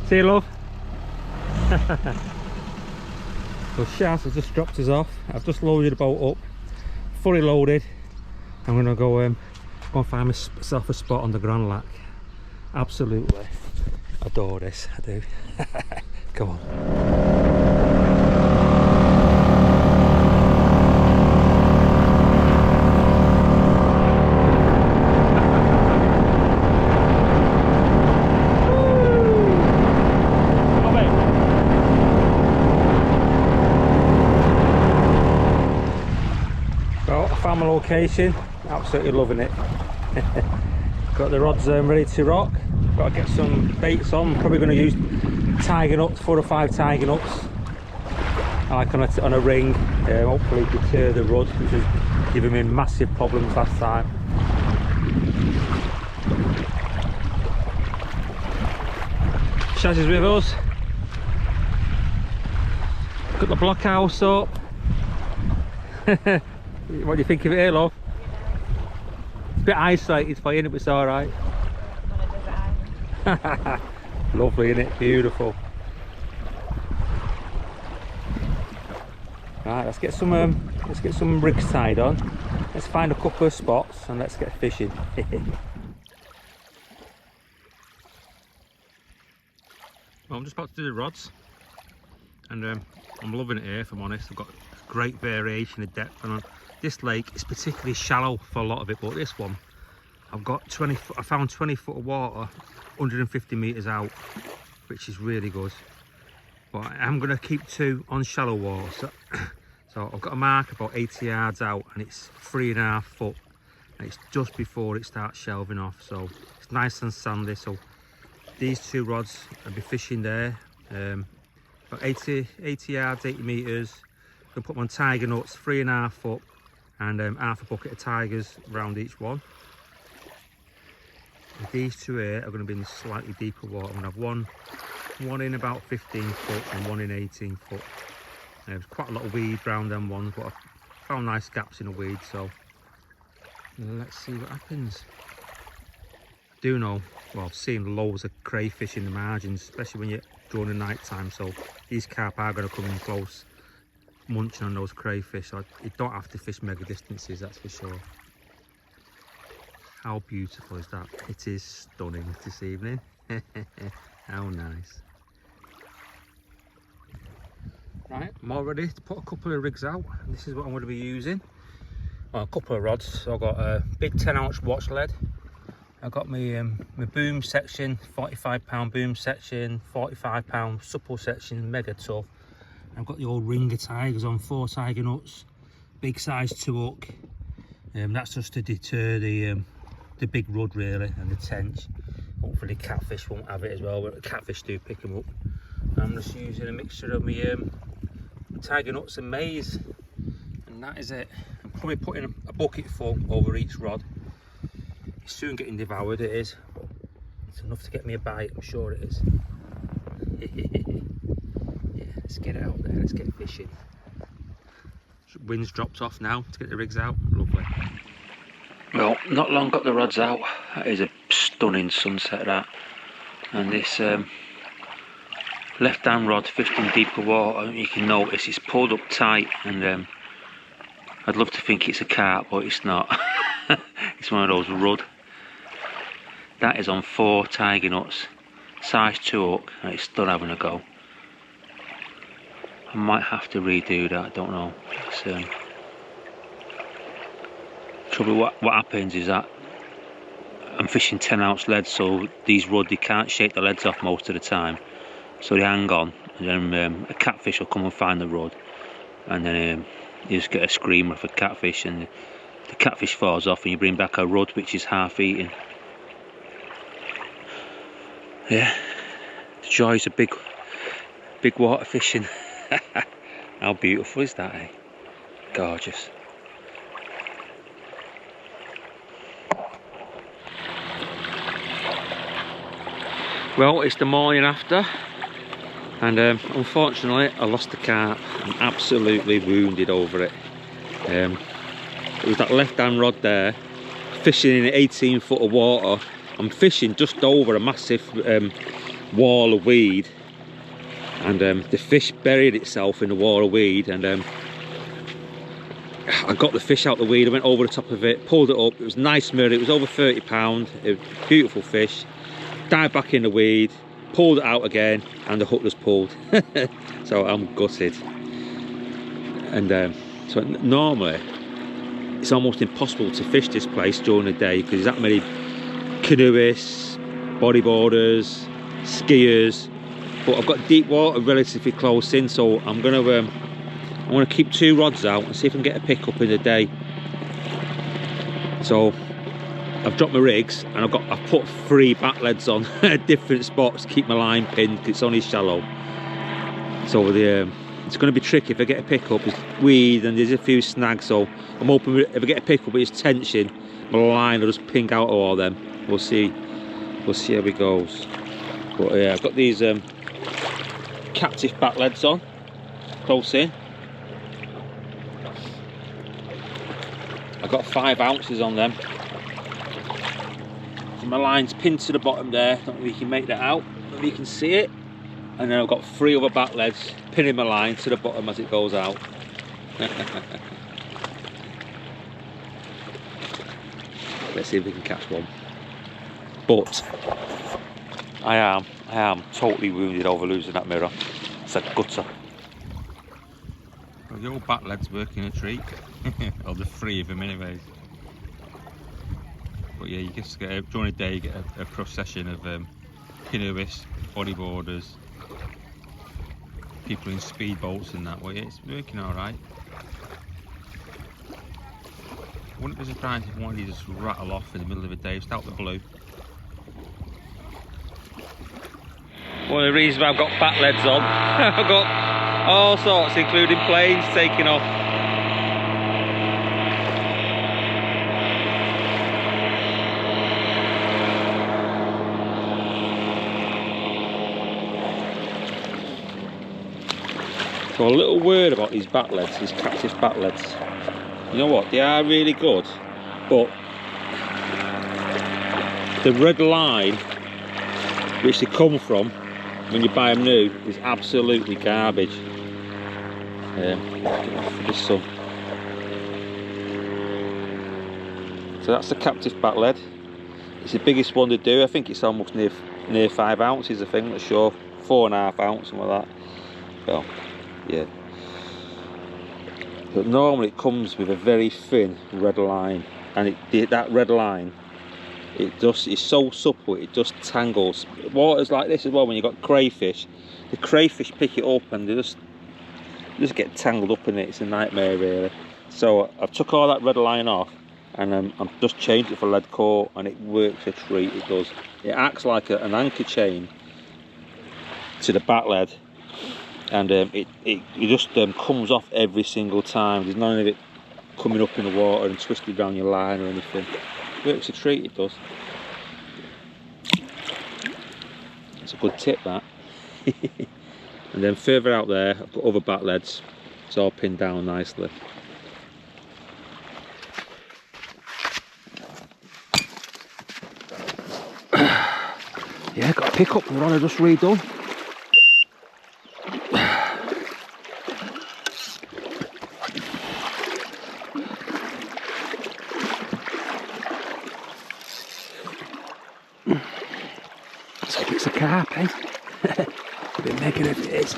See you, love. So Shaz has just dropped us off. I've just loaded the boat up, fully loaded. I'm gonna go and find myself a spot on the Grand Lac. Absolutely adore this, I do. Come on. Found my location, absolutely loving it. Got the rods ready to rock. Got to get some baits on. Probably going to use tiger nuts, 4 or 5 tiger nuts, like on a ring. Hopefully deter the rod, which was giving me massive problems last time. Shaz is with us. Got the blockhouse up. What do you think of it here, love? It's a bit isolated for you, but it's alright. Lovely, isn't it? Beautiful. Right, let's get some rigs tied on. Let's find a couple of spots and let's get fishing. Well, I'm just about to do the rods, and I'm loving it here, if I'm honest. I've got great variation of depth, and this lake is particularly shallow for a lot of it, but this one I found 20 foot of water 150 meters out, which is really good. But I'm going to keep 2 on shallow water, so I've got a mark about 80 yards out, and it's 3.5 foot, and it's just before it starts shelving off, so it's nice and sandy. So these 2 rods, I'll be fishing there, about 80 yards, 80 meters. I'm going to put them on tiger nuts, 3.5 foot, and half a bucket of tigers around each one. And these 2 here are going to be in slightly deeper water. I'm going to have one in about 15 foot and one in 18 foot. There's quite a lot of weed around them ones, but I found nice gaps in the weed, so let's see what happens. I do know, well, I've seen loads of crayfish in the margins, especially when you're during the night time, so these carp are going to come in close, munching on those crayfish. So you don't have to fish mega distances, that's for sure. How beautiful is that? It is stunning this evening. How nice. Right, I'm all ready to put a couple of rigs out. This is what I'm going to be using. Well, a couple of rods. So I've got a big 10-ounce watch lead. I've got my boom section, 45-pound boom section, 45-pound supple section, mega tough. I've got the old ringer tigers on, 4 tiger nuts, big size 2 hook. That's just to deter the big rudd really, and the tench. Hopefully catfish won't have it as well, but the catfish do pick them up. I'm just using a mixture of my tiger nuts and maize, and that is it. I'm probably putting a bucket full over each rod. It's soon getting devoured, it is, but it's enough to get me a bite, I'm sure it is. Yeah, let's get it out there, let's get fishing. Wind's dropped off now to get the rigs out, lovely. Well, not long got the rods out. That is a stunning sunset, that. And this left hand rod fished in deeper water, you can notice it's pulled up tight, and I'd love to think it's a carp, but it's not. It's one of those rudd. That is on 4 tiger nuts, size 2 hook, and it's still having a go. I might have to redo that, I don't know. Trouble, what happens is that I'm fishing 10-ounce lead, so these rudd, they can't shake the leads off most of the time, so they hang on, and then a catfish will come and find the rudd, and then you just get a screamer for catfish, and the catfish falls off, and you bring back a rudd which is half eaten. Yeah, the joys of big water fishing. How beautiful is that, eh? Gorgeous. Well, it's the morning after, and unfortunately I lost the carp. I'm absolutely wounded over it. It was that left hand rod there, fishing in 18 foot of water. I'm fishing just over a massive wall of weed, and the fish buried itself in the wall of weed, and I got the fish out the weed. I went over the top of it, pulled it up. It was nice mirror. It was over 30 pounds. It was a beautiful fish. Dived back in the weed, pulled it out again, and the hook was pulled. So I'm gutted. And so normally it's almost impossible to fish this place during the day because there's that many canoeists, bodyboarders, skiers. But I've got deep water relatively close in, so I'm gonna keep 2 rods out and see if I can get a pick up in the day. So I've dropped my rigs and I've put 3 bat leads on at different spots to keep my line pinned because it's only shallow. So it's going to be tricky if I get a pick up. There's weed and there's a few snags, so I'm hoping if I get a pick up it's tension, my line will just ping out of all them. We'll see how it goes. But yeah, I've got these captive bat leads on close in. I've got 5 ounces on them. So my line's pinned to the bottom there. Don't know if you can make that out. Don't know if you can see it. And then I've got 3 other bat leads pinning my line to the bottom as it goes out. Let's see if we can catch one. But I am totally wounded over losing that mirror. It's a gutter. Well, the old bat lead's working a treat. Or the 3 of them anyways. But yeah, you just get during the day you get a procession of canoeists, bodyboarders, people in speedboats and that. Well, yeah, it's working all right. Wouldn't be surprised if one of these just rattle off in the middle of the day, just out the blue. One of the reasons why I've got bat leads on, I've got all sorts, including planes taking off. So a little word about these bat leads, these captive bat leads. You know what, they are really good, but the red line which they come from when you buy them new is absolutely garbage. This sun. So that's the captive bat lead. It's the biggest one to do. I think it's almost near 5 ounces. I think, not sure, 4.5 ounces, something like that. Well, yeah. But normally it comes with a very thin red line, and that red line, it's so supple, it just tangles. Water's like this as well. When you've got crayfish, the crayfish pick it up and they just get tangled up in it. It's a nightmare really. So I've took all that red line off, and I've just changed it for lead core, and it works a treat. It does. It acts like an anchor chain to the bat lead, and it just comes off every single time. There's none of it coming up in the water and twisted around your line or anything. It works a treat, it does. It's a good tip, that. And then further out there I've got other bat leads. It's all pinned down nicely. Yeah, got to pick up the rod I just redone. Let's hope it's a carp, eh? A bit mega if it is.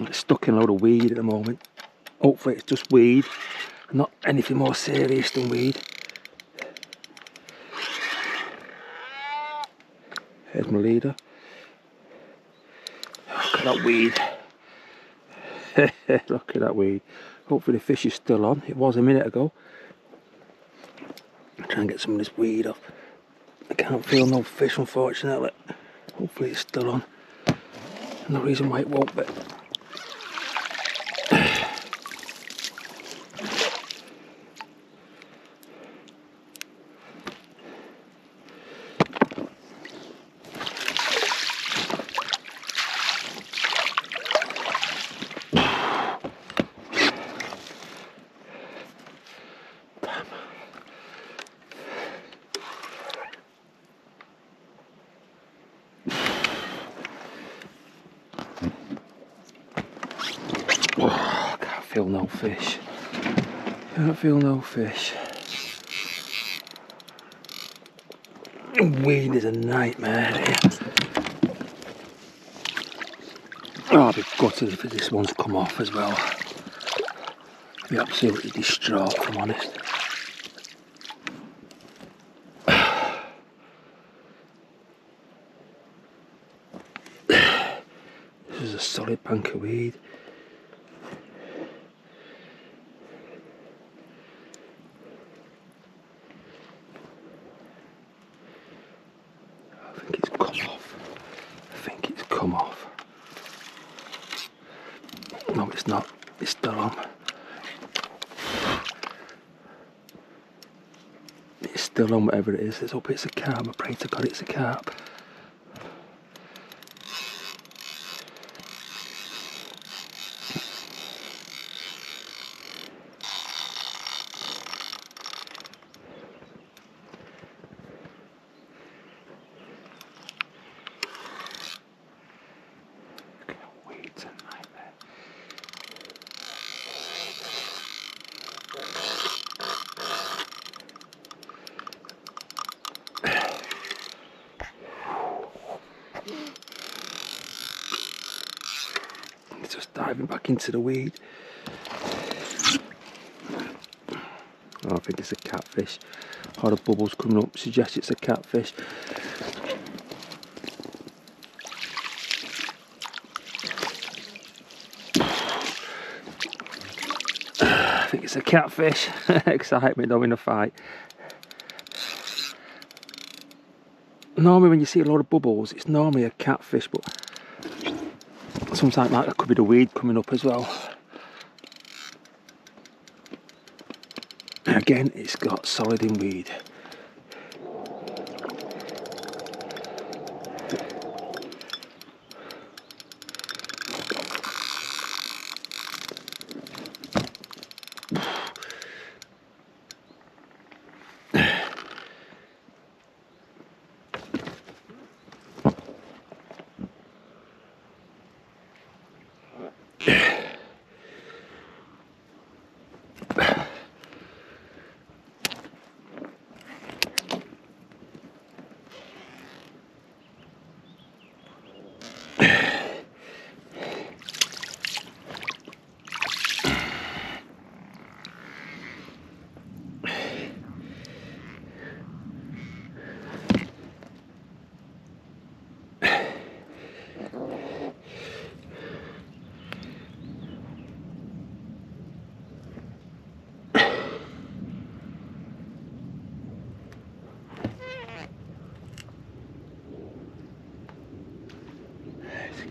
It's stuck in a load of weed at the moment. Hopefully it's just weed, not anything more serious than weed. Here's my leader. Look at that weed. Look at that weed. Hopefully the fish is still on. It was a minute ago. I'll try and get some of this weed off. I can't feel no fish, unfortunately. Hopefully it's still on. No reason why it won't be. Oh, I can't feel no fish. Can't feel no fish. Weed is a nightmare here. Oh, I'll be gutted if this one's come off as well. I'll be absolutely distraught, if I'm honest. This is a solid bank of weed. I think it's come off. I think it's come off. No, it's not. It's still on. It's still on, whatever it is. Let's hope it's a carp. I pray to God it's a carp. It's just diving back into the weed. Oh, I think it's a catfish. All the bubbles coming up suggest it's a catfish. I think it's a catfish. Excitement though in a fight. Normally when you see a lot of bubbles, it's normally a catfish, but sometimes like that could be the weed coming up as well. And again, it's got solid in weed.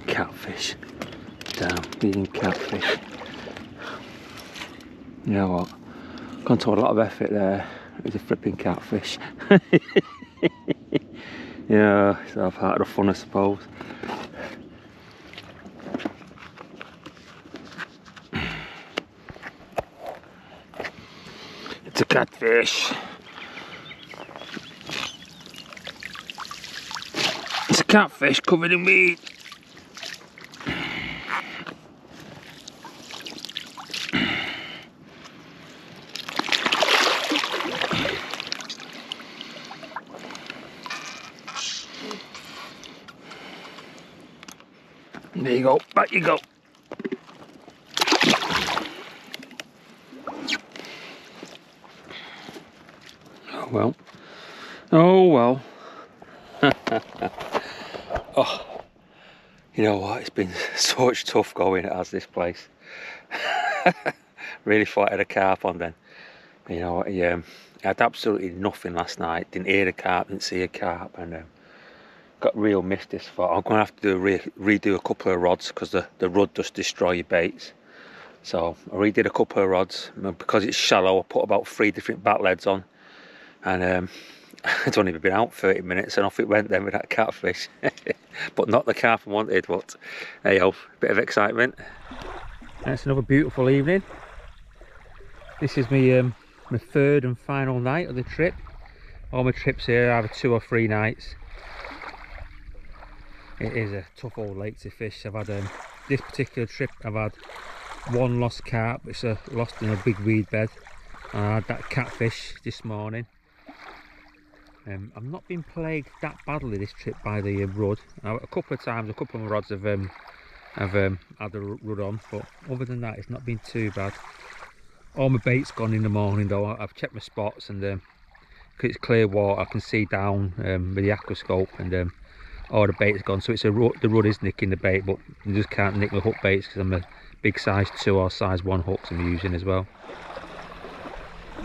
Catfish. Damn, eating catfish. You know what? Gone to a lot of effort there. It was a flipping catfish. Yeah, so I've had the fun, I suppose. It's a catfish. It's a catfish covered in weed. There you go, back you go. well. Oh well. Oh, you know what? It's been so much tough going as this place. Really thought I had a carp on then. You know, I had absolutely nothing last night. Didn't hear a carp, didn't see a carp, and got real miffed this thought. I'm going to have to redo a couple of rods because the rod does destroy your baits. So I redid a couple of rods. Because it's shallow, I put about 3 different bat leads on, and it's only been out 30 minutes and off it went then with that catfish. But not the carp I wanted, but hey ho, bit of excitement. That's another beautiful evening. This is my 3rd and final night of the trip. All my trips here are either 2 or 3 nights. It is a tough old lake to fish. I've had this particular trip I've had 1 lost carp, which I lost in a big weed bed, and I had that catfish this morning. I've not been plagued that badly this trip by the rud. Now, a couple of times, a couple of my rods have had the rud on, but other than that, it's not been too bad. All my bait's gone in the morning though. I've checked my spots, and because it's clear water, I can see down with the Aqua Scope, and all the bait's gone. So it's the rud is nicking the bait, but you just can't nick my hook baits because I'm a big size 2 or size 1 hooks I'm using as well.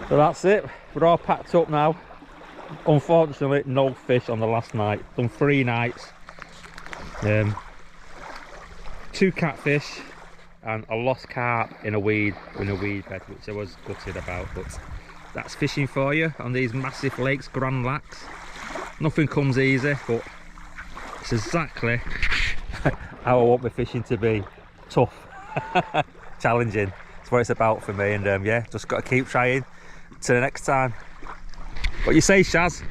So that's it. We're all packed up now. Unfortunately, no fish on the last night. Done 3 nights. 2 catfish and a lost carp in a weed bed, which I was gutted about. But that's fishing for you on these massive lakes, Grand Lacs. Nothing comes easy, but it's exactly how I want my fishing to be. Tough, challenging. That's what it's about for me. And yeah, just got to keep trying. Till the next time. What you say, Shaz?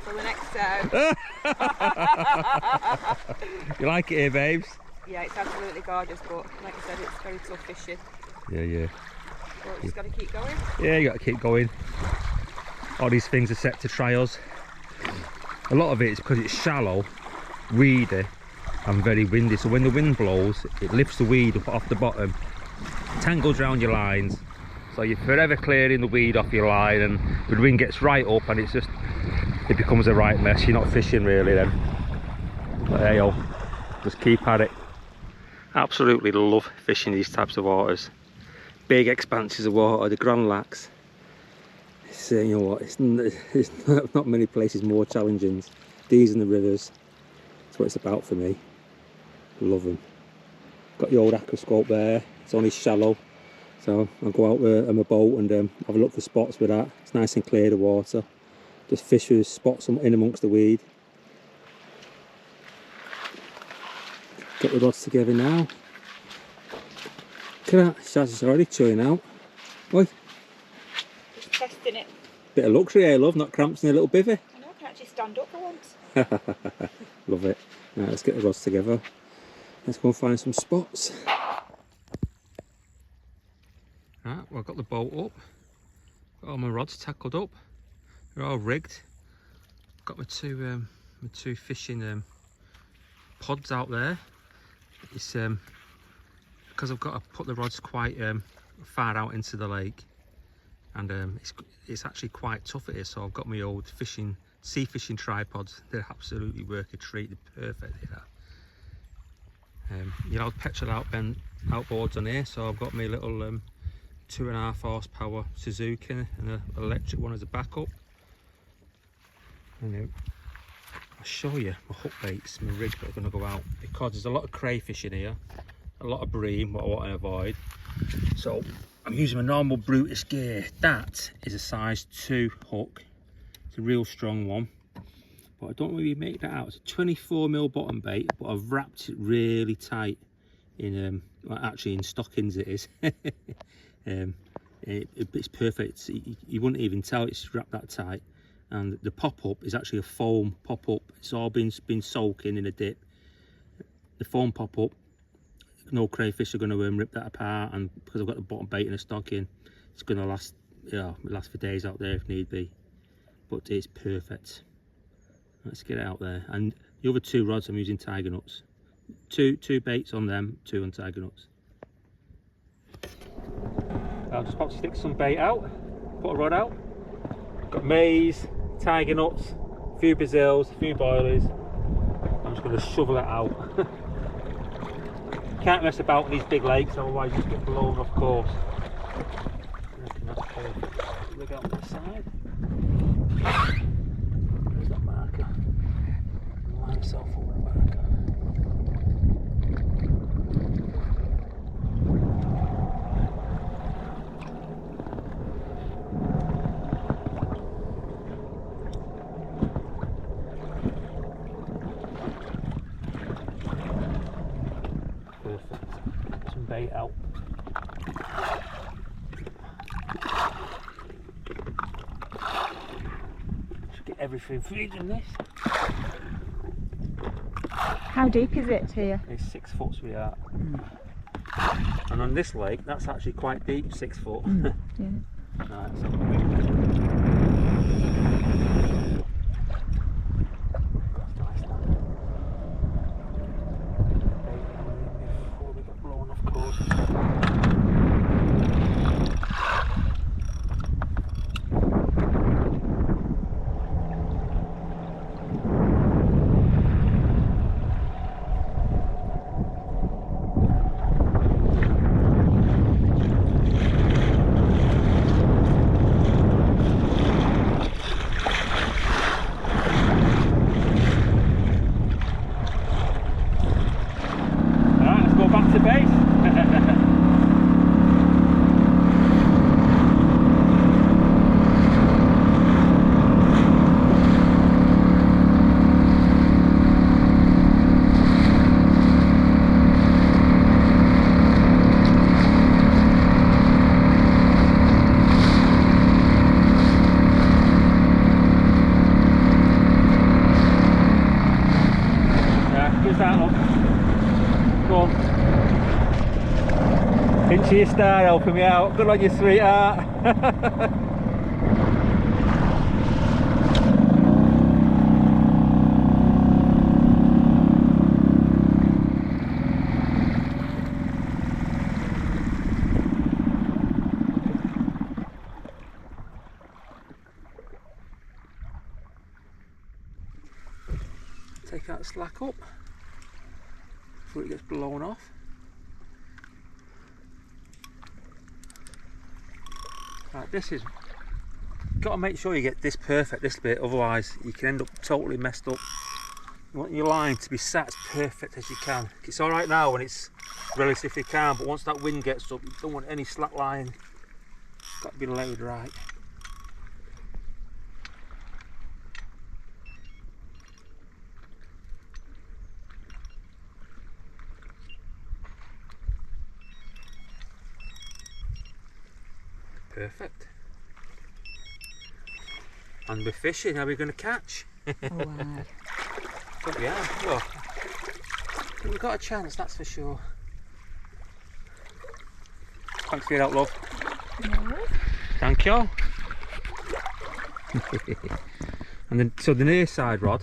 Till the next time. You like it here, babes? Yeah, it's absolutely gorgeous, but like I said, it's very tough fishing. Yeah. But just got to keep going. Yeah, you got to keep going. All these things are set to try us. A lot of it is because it's shallow, weedy, and very windy. So when the wind blows, it lifts the weed up off the bottom, tangles around your lines. So you're forever clearing the weed off your line, and the wind gets right up, and it becomes a right mess. You're not fishing really then. But hey, yo, just keep at it. Absolutely love fishing these types of waters. Big expanses of water, the Grand Lacs. It's, you know what, it's not many places more challenging. These and the rivers, that's what it's about for me. Love them. Got the old Aqua Scope there, it's only shallow. So I'll go out on my boat and have a look for spots with that. It's nice and clear, the water. Just fish with spots in amongst the weed. Get the rods together now. Look at that, Shaz is already chewing out. Oi. Just testing it. Bit of luxury here, love, not cramps in a little bivvy. I know, I can actually stand up for once. Love it. Right, let's get the rods together. Let's go and find some spots. Right, well, I've got the boat up. Got all my rods tackled up. They're all rigged. Got my two fishing pods out there. It's because I've got to put the rods quite far out into the lake, and it's actually quite tough it is. So I've got my old sea fishing tripods. They absolutely work a treat. They're perfect here. You know, petrol outboards on here. So I've got my little 2.5 horsepower Suzuki and an electric one as a backup. And I'll show you my hook baits, my rig that are going to go out, because there's a lot of crayfish in here, a lot of bream, what I want to avoid. So I'm using my normal Brutus gear. That is a size 2 hook. It's a real strong one, but I don't really make that out. It's a 24mm bottom bait, but I've wrapped it really tight in well, actually in stockings it is. It's perfect. You wouldn't even tell it's wrapped that tight. And the pop-up is actually a foam pop-up. It's all been soaking in a dip. The foam pop-up, no crayfish are going to rip that apart, and because I've got the bottom bait in a stocking, it's going to last, last for days out there if need be. But it's perfect. Let's get it out there. And the other 2 rods I'm using tiger nuts. Two baits on them, 2 on tiger nuts. I'm just about to stick some bait out, put a rod out. Got maize, tiger nuts, a few Brazils, a few boilies. I'm just going to shovel it out. Can't mess about in these big lakes, otherwise you just get blown off course. I reckon that's perfect. Look out this side. There's that marker. Line myself up with a marker. Perfect. Get some bait out. Get everything feeding this. How deep is it here? It's 6 foot, sweetheart. And on this lake, that's actually quite deep, 6 foot. Yeah. Right, so before we get blown off course. Pinch your star helping me out. Good on you, sweetheart. Take that slack up before it gets blown off. Right, this is, got to make sure you get this perfect, this bit, otherwise you can end up totally messed up. You want your line to be sat as perfect as you can. It's alright now when it's relatively calm, but once that wind gets up, you don't want any slack line. It's got to be laid right. Perfect. And we're fishing. Are we going to catch? Oh, wow. But yeah, look. We've got a chance, that's for sure. Thanks for your help, love. No. Thank you. And then, so the near side rod,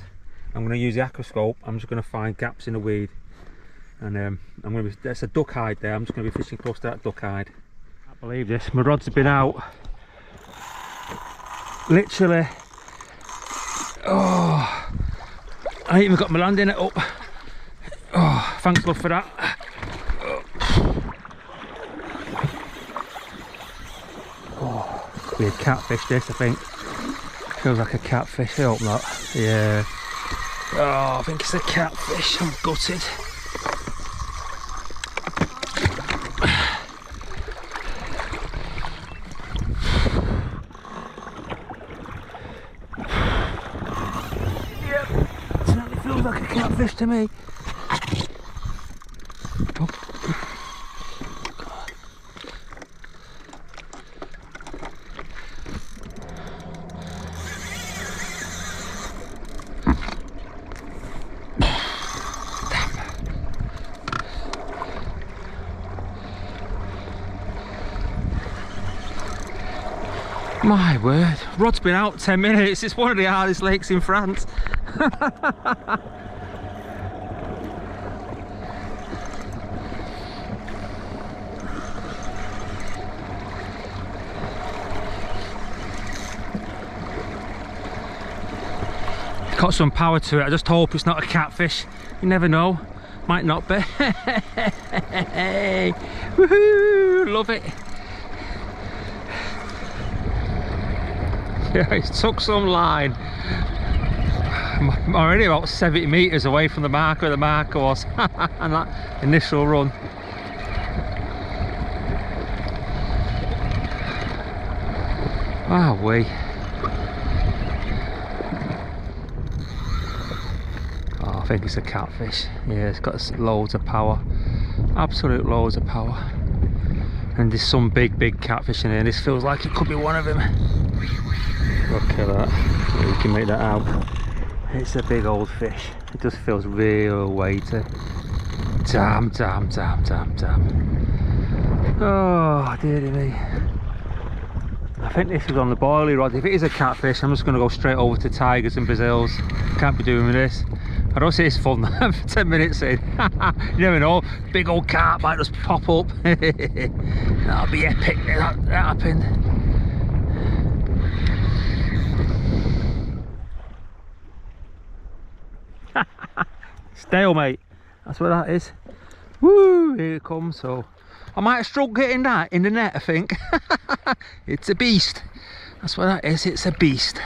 I'm going to use the Lac Scope. I'm just going to find gaps in the weed, and I'm going to be, there's a duck hide there. I'm just going to be fishing close to that duck hide. Can't believe this. My rods have been out. Literally. Oh, I ain't even got my landing net up. Oh, thanks, love, for that. Oh, could be a catfish, this, I think. Feels like a catfish, I hope not. Yeah. Oh, I think it's a catfish. I'm gutted. Yep. Certainly feels like a catfish to me. Oh. My word, rod's been out 10 minutes. It's one of the hardest lakes in France. got some power to it. I just hope it's not a catfish. You never know. Might not be. Woohoo! Love it. Yeah, it's took some line. I'm already about 70 metres away from the marker where the marker was. And that initial run. Ah, wee. Oh, I think it's a catfish. Yeah, it's got loads of power. Absolute loads of power. And there's some big catfish in here. This feels like it could be one of them. Look at that. Yeah, you can make that out. It's a big old fish. It just feels real weighty. Damn. Oh, dearie me. I think this is on the boilie rod. If it is a catfish, I'm just going to go straight over to tigers and Brazils. Can't be doing with this. I don't say it's fun for 10 minutes in. You never know, big old carp might just pop up. That'll be epic if that happened. Stalemate, that's what that is. Woo, here it comes. So I might have struggled getting that in the net, I think. It's a beast. That's what that is, it's a beast.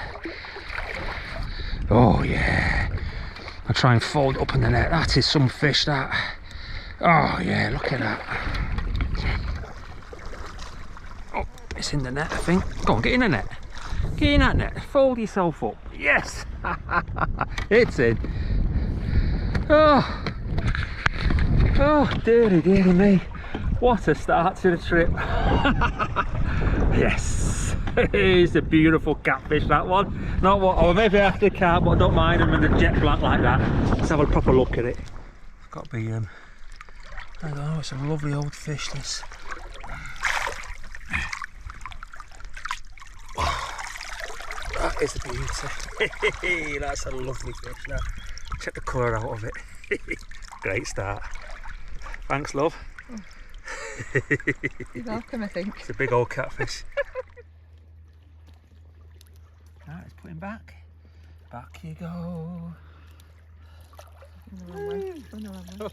Oh yeah. I'll try and fold up in the net. That is some fish, that. Oh yeah, look at that. Oh, it's in the net, I think. Go on, get in the net. Get in that net. Fold yourself up. Yes. It's in. Oh. Oh, dearie me. What a start to the trip. Yes. It's a beautiful catfish, that one. Not what, or maybe after carp, but I don't mind them when they're jet black like that. Let's have a proper look at it. It's got to be, I don't know, it's a lovely old fish, this. That is a beauty. That's a lovely fish, that. Check the colour out of it. Great start. Thanks, love. You're welcome, I think. It's a big old catfish. Right, let's put him back. Back you go.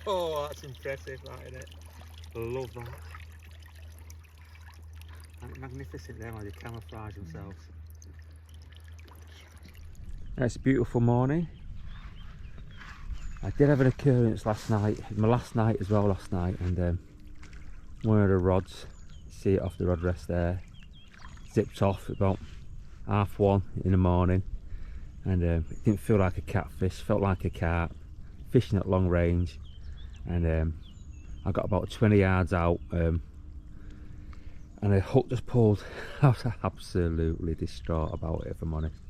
Oh, that's impressive, that, isn't it? I love that. Magnificent there, how they camouflage themselves. It's a beautiful morning. I did have an occurrence last night, my last night as well last night, and one of the rods, see it off the rod rest there, zipped off about 1:30 in the morning, and it didn't feel like a catfish, felt like a carp, fishing at long range, and I got about 20 yards out, and the hook just pulled. I was absolutely distraught about it, if I'm honest.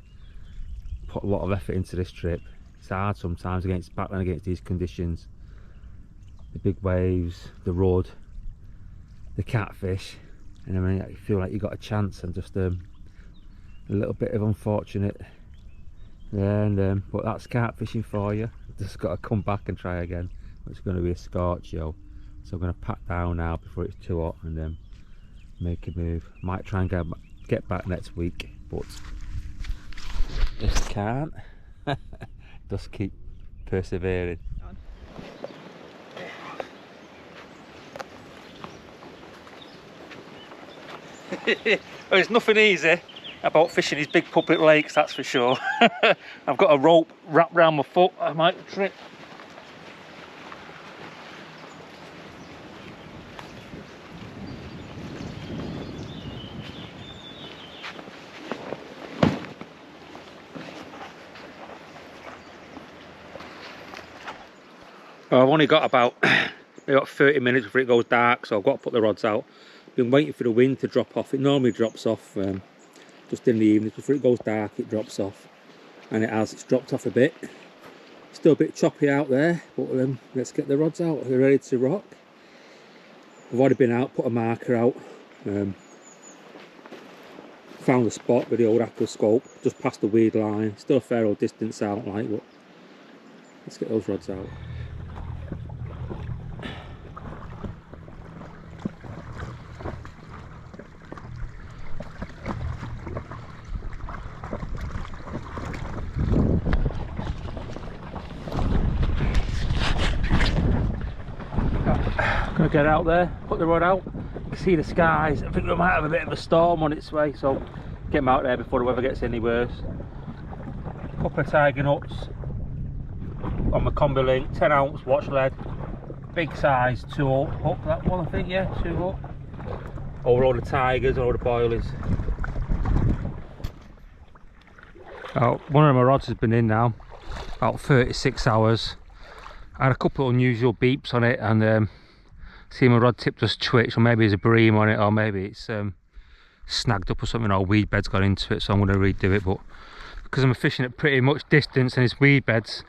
Put a lot of effort into this trip. It's hard sometimes battling against these conditions, the big waves, the rod, the catfish, and I mean, I feel like you got a chance, and just a little bit of unfortunate there, and but that's carp fishing for you. Just got to come back and try again. It's going to be a scorch, yo. So I'm going to pack down now before it's too hot, and make a move. Might try and get back next week, but if I can't, just keep persevering. Well, there's nothing easy about fishing these big public lakes, that's for sure. I've got a rope wrapped round my foot, I might trip. Well, I've only got about 30 minutes before it goes dark, so I've got to put the rods out. Been waiting for the wind to drop off. It normally drops off just in the evening. Before it goes dark, it drops off, and it's dropped off a bit. Still a bit choppy out there, but let's get the rods out. We're ready to rock. I've already been out, put a marker out, found the spot with the old Nash Scope just past the weed line. Still a fair old distance out, like, but let's get those rods out. Gonna get out there, put the rod out. You can see the skies. I think we might have a bit of a storm on its way, so get them out there before the weather gets any worse. Couple of tiger nuts on my combi link, 10 ounce watch lead, big size 2 hook, that one I think, yeah, 2 hook. Over all the tigers, all the boilies. Oh, one of my rods has been in now, about 36 hours. I had a couple of unusual beeps on it, and see my rod tip just twitch, or maybe there's a bream on it, or maybe it's snagged up or something, or weed bed's got into it, so I'm going to redo it. But because I'm fishing at pretty much distance and it's weed beds,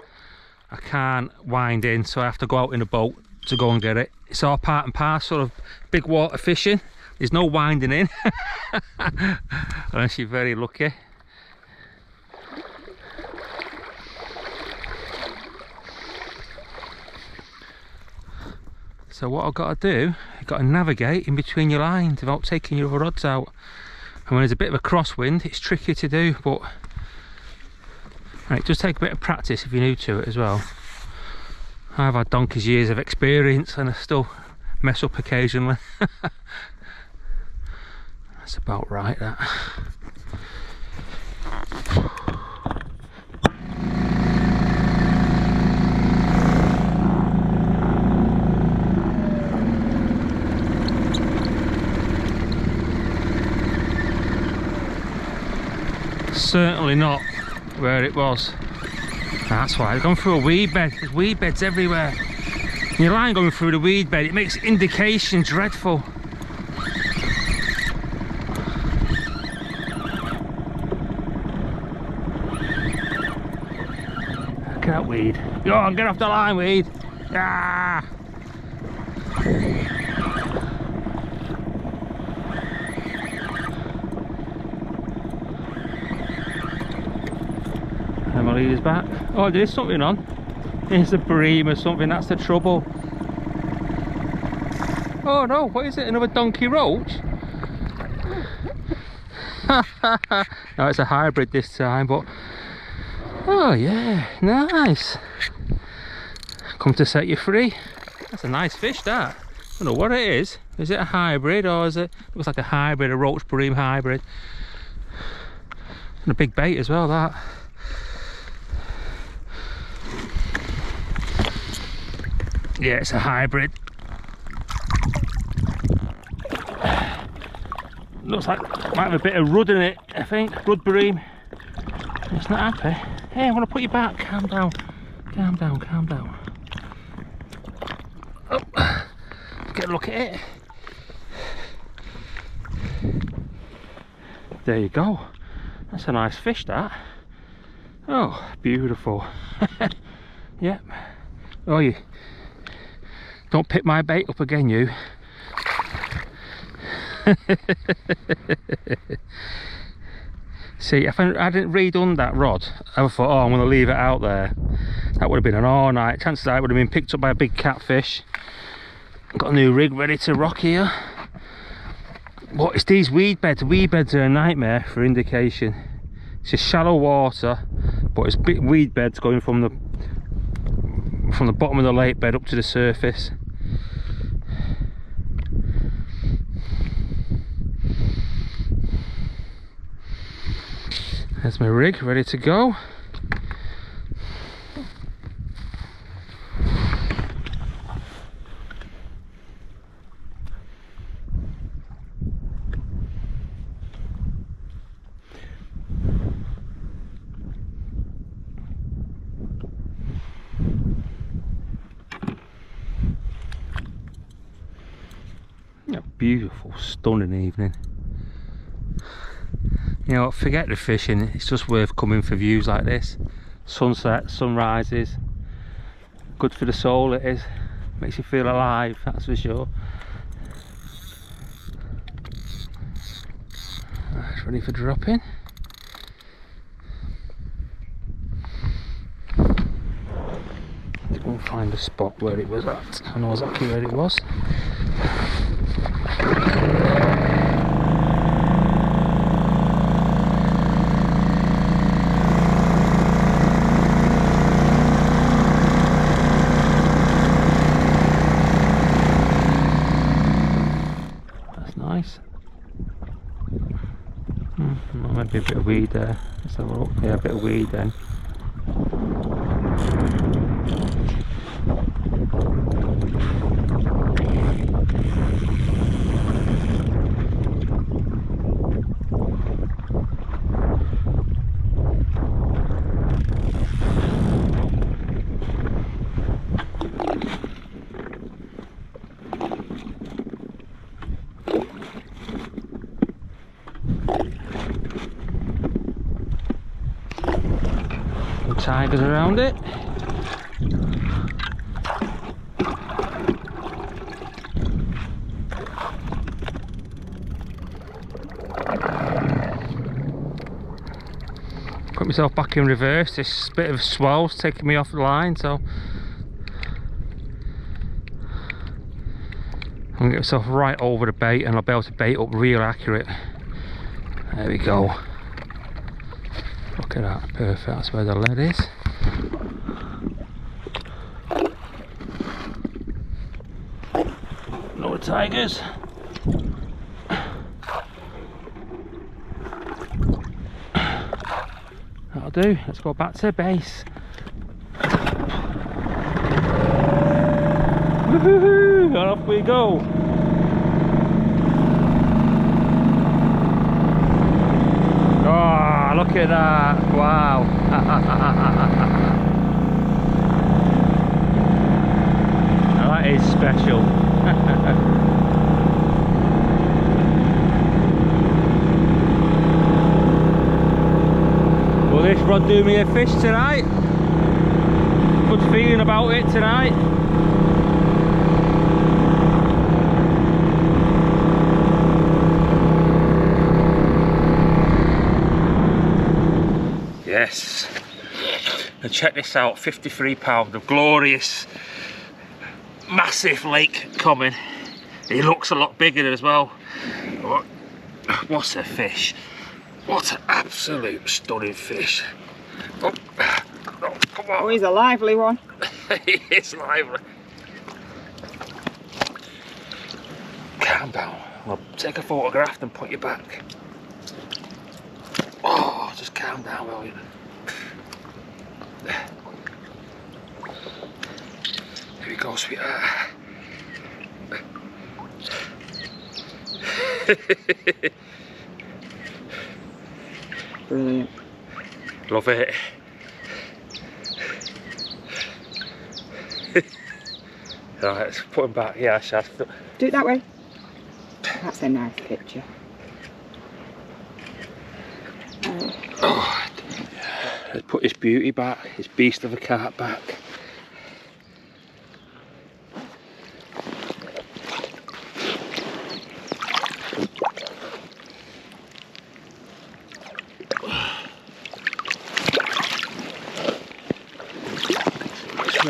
I can't wind in, so I have to go out in a boat to go and get it. It's all part and parcel of big water fishing. There's no winding in unless you're very lucky. So what I've got to do, you've got to navigate in between your lines without taking your rods out. And when there's a bit of a crosswind, it's tricky to do, but it does take a bit of practice if you're new to it as well. I've had donkey's years of experience and I still mess up occasionally. That's about right, that. Certainly not where it was. That's why I've gone through a weed bed. There's weed beds everywhere. And your line going through the weed bed, it makes indication dreadful. Look at that weed. Go on, get off the line, weed. Ah! My leader's back. Oh, there's something on. There's a bream or something, that's the trouble. Oh no, what is it? Another donkey roach? No, it's a hybrid this time, but oh yeah, nice. Come to set you free. That's a nice fish, that. I don't know what it is. Is it a hybrid, or is it? Looks like a hybrid, a roach bream hybrid. And a big bait as well, that. Yeah, it's a hybrid. Looks like might have a bit of rudd in it, I think. Rudd bream. It's not happy. Hey, I'm gonna put you back. Calm down. Calm down, calm down. Oh, get a look at it. There you go. That's a nice fish, that. Oh, beautiful. Yep. Oh, you don't pick my bait up again, you. See, if I didn't redone that rod, I thought, oh, I'm going to leave it out there. That would have been an all-night. Chances are it would have been picked up by a big catfish. Got a new rig ready to rock here. But it's these weed beds. Weed beds are a nightmare for indication. It's just shallow water, but it's big weed beds going from the bottom of the lake bed up to the surface. There's my rig ready to go. A beautiful, stunning evening. You know, forget the fishing, it's just worth coming for views like this. Sunset, sunrises, good for the soul it is. Makes you feel alive, that's for sure. Right, ready for dropping. Let's go and find a spot where it was at. I know exactly where it was. bit of weed there. Let's have a look. Yeah, a bit of weed then. Tigers around it. Put myself back in reverse. This bit of swell's taking me off the line, so I'm gonna get myself right over the bait and I'll be able to bait up real accurate. There we go. Look at that, perfect, that's where the lead is. No tigers. That'll do, let's go back to base. Woohoo! And off we go. Oh, look at that! Wow! Now that is special. Will this rod do me a fish tonight? Good feeling about it tonight. Yes, and check this out, 53 pound of glorious massive lake coming. He looks a lot bigger as well. What a fish, what an absolute stunning fish. Oh, come on. Oh, he's a lively one. He is lively. Calm down, I'll take a photograph and put you back. Oh, just calm down, will you? Here we go, sweetheart. Brilliant. Love it. Right, let's put him back. Yeah, Shaz. Do it that way. That's a nice picture. Oh, let's put his beauty back, his beast of a carp back.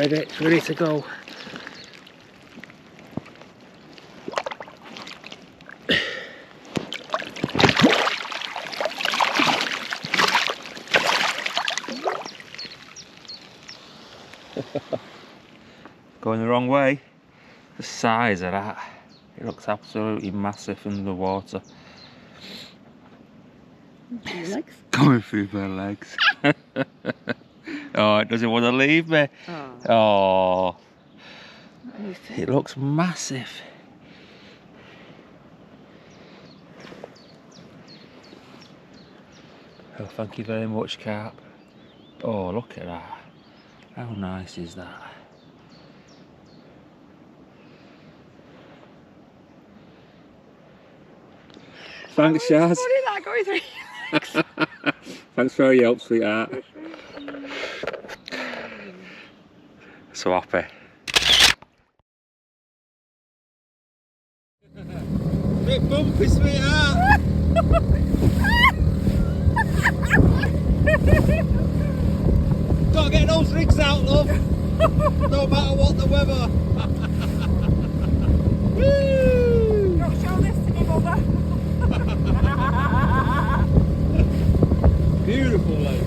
It's ready to go. Going the wrong way. The size of that, it looks absolutely massive in the water. Your legs? Going through my legs. Oh, it doesn't want to leave me. Oh, it looks massive. Oh, thank you very much, carp. Oh, look at that. How nice is that? Thanks, Shaz. Thanks for your help, sweetheart. So happy. Bit bumpy, sweetheart. Gotta get those rigs out, love. No matter what the weather. Woo! Don't show this to your mother. Beautiful lake.